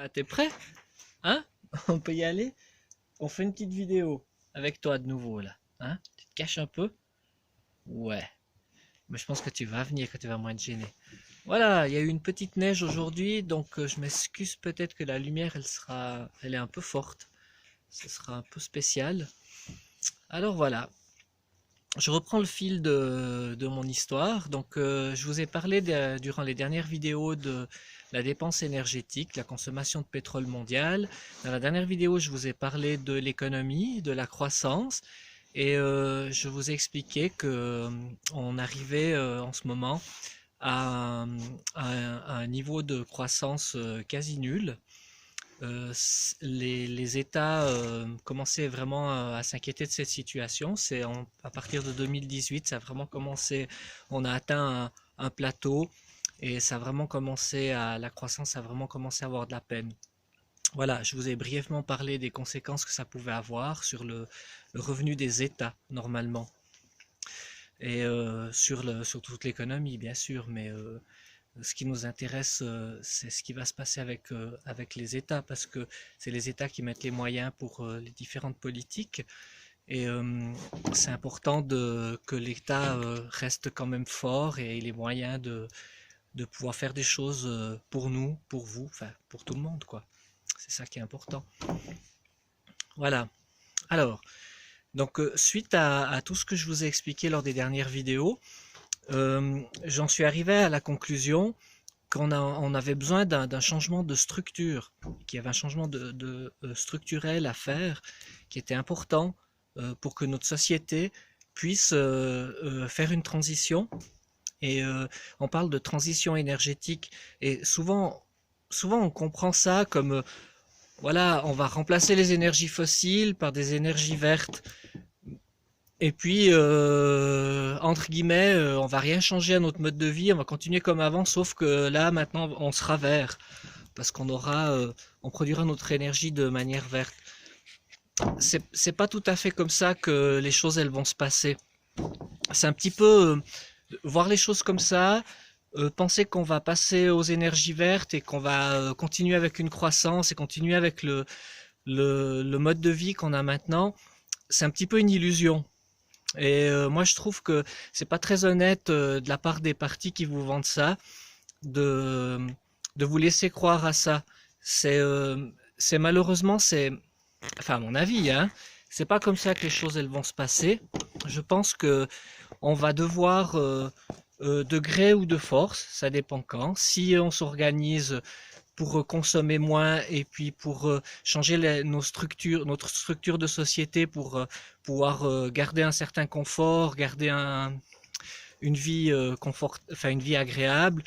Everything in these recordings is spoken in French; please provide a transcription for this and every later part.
Ah, t'es prêt? Hein? On peut y aller? On fait une petite vidéo avec toi de nouveau là. Hein? Tu te caches un peu? Ouais. Mais je pense que tu vas venir, que tu vas moins te gêner. Voilà, il y a eu une petite neige aujourd'hui, donc je m'excuse peut-être que la lumière elle est un peu forte. Ce sera un peu spécial. Alors voilà, je reprends le fil de mon histoire. Donc je vous ai parlé durant les dernières vidéos de la dépense énergétique, la consommation de pétrole mondial. Dans la dernière vidéo, je vous ai parlé de l'économie, de la croissance. Et je vous ai expliqué que on arrivait en ce moment à un niveau de croissance quasi nul. Les États commençaient vraiment à s'inquiéter de cette situation. À partir de 2018, ça a vraiment commencé, on a atteint un plateau et ça a vraiment commencé la croissance a vraiment commencé à avoir de la peine. Voilà, je vous ai brièvement parlé des conséquences que ça pouvait avoir sur le revenu des États, normalement, et sur toute l'économie, bien sûr, mais ce qui nous intéresse, c'est ce qui va se passer avec les États, parce que c'est les États qui mettent les moyens pour les différentes politiques, et c'est important que l'État reste quand même fort et ait les moyens de pouvoir faire des choses pour nous, pour vous, enfin pour tout le monde, quoi. C'est ça qui est important. Voilà. Alors, donc suite à tout ce que je vous ai expliqué lors des dernières vidéos, j'en suis arrivé à la conclusion on avait besoin d'un changement de structure, qu'il y avait un changement structurel à faire, qui était important pour que notre société puisse faire une transition. Et on parle de transition énergétique. Et souvent on comprend ça comme voilà, on va remplacer les énergies fossiles par des énergies vertes. Et puis, entre guillemets, on va rien changer à notre mode de vie, on va continuer comme avant, sauf que là, maintenant, on sera vert, parce on produira notre énergie de manière verte. C'est pas tout à fait comme ça que les choses, elles vont se passer. C'est un petit peu voir les choses comme ça, penser qu'on va passer aux énergies vertes et qu'on va continuer avec une croissance et continuer avec le mode de vie qu'on a maintenant, c'est un petit peu une illusion. Et moi, je trouve que c'est pas très honnête de la part des partis qui vous vendent ça, de, de vous laisser croire à ça. C'est malheureusement, enfin à mon avis, hein, c'est pas comme ça que les choses elles vont se passer. Je pense que on va devoir, de gré ou de force, ça dépend quand, si on s'organise pour consommer moins et puis pour changer notre structure de société pour pouvoir garder un certain confort, garder une vie enfin une vie agréable,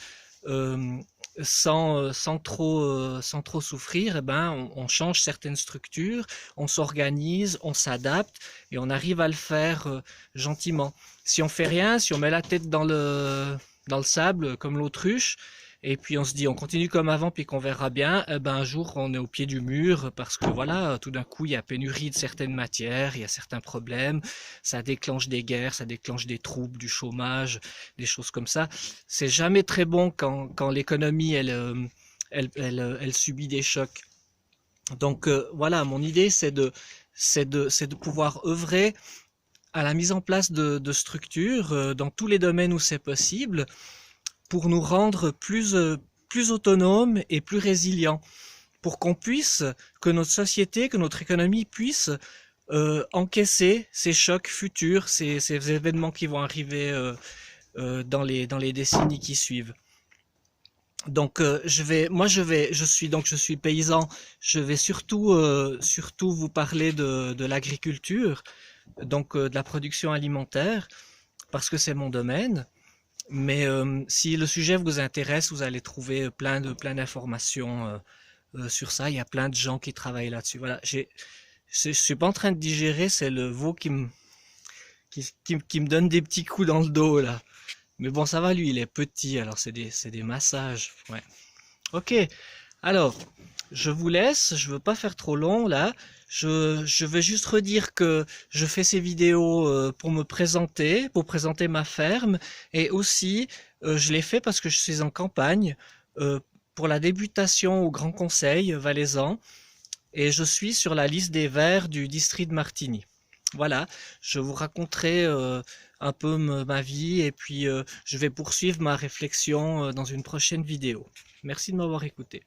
euh, sans trop souffrir, eh ben, on change certaines structures, on s'organise, on s'adapte et on arrive à le faire gentiment. Si on fait rien, si on met la tête dans le sable comme l'autruche, et puis on se dit on continue comme avant puis qu'on verra bien, eh ben un jour on est au pied du mur parce que voilà, tout d'un coup il y a pénurie de certaines matières, il y a certains problèmes, ça déclenche des guerres, ça déclenche des troubles, du chômage, des choses comme ça. C'est jamais très bon quand l'économie elle subit des chocs. Donc voilà, mon idée c'est de pouvoir œuvrer à la mise en place de structures dans tous les domaines où c'est possible pour nous rendre plus autonomes et plus résilients, pour que notre société, que notre économie puisse encaisser ces chocs futurs, ces événements qui vont arriver dans les décennies qui suivent. Donc je suis paysan. Je vais surtout vous parler de l'agriculture, donc de la production alimentaire, parce que c'est mon domaine. Mais si le sujet vous intéresse, vous allez trouver plein d'informations sur ça. Il y a plein de gens qui travaillent là-dessus. Voilà, je suis pas en train de digérer, c'est le veau qui me donne des petits coups dans le dos là. Mais bon, ça va, lui, il est petit, alors c'est des massages. Ouais. Ok. Alors, je vous laisse. Je veux pas faire trop long là. Je vais juste redire que je fais ces vidéos pour me présenter, pour présenter ma ferme, et aussi je les fais parce que je suis en campagne, euh, pour la députation au Grand Conseil valaisan et je suis sur la liste des Verts du district de Martigny. Voilà, je vous raconterai un peu ma vie et puis je vais poursuivre ma réflexion dans une prochaine vidéo. Merci de m'avoir écouté.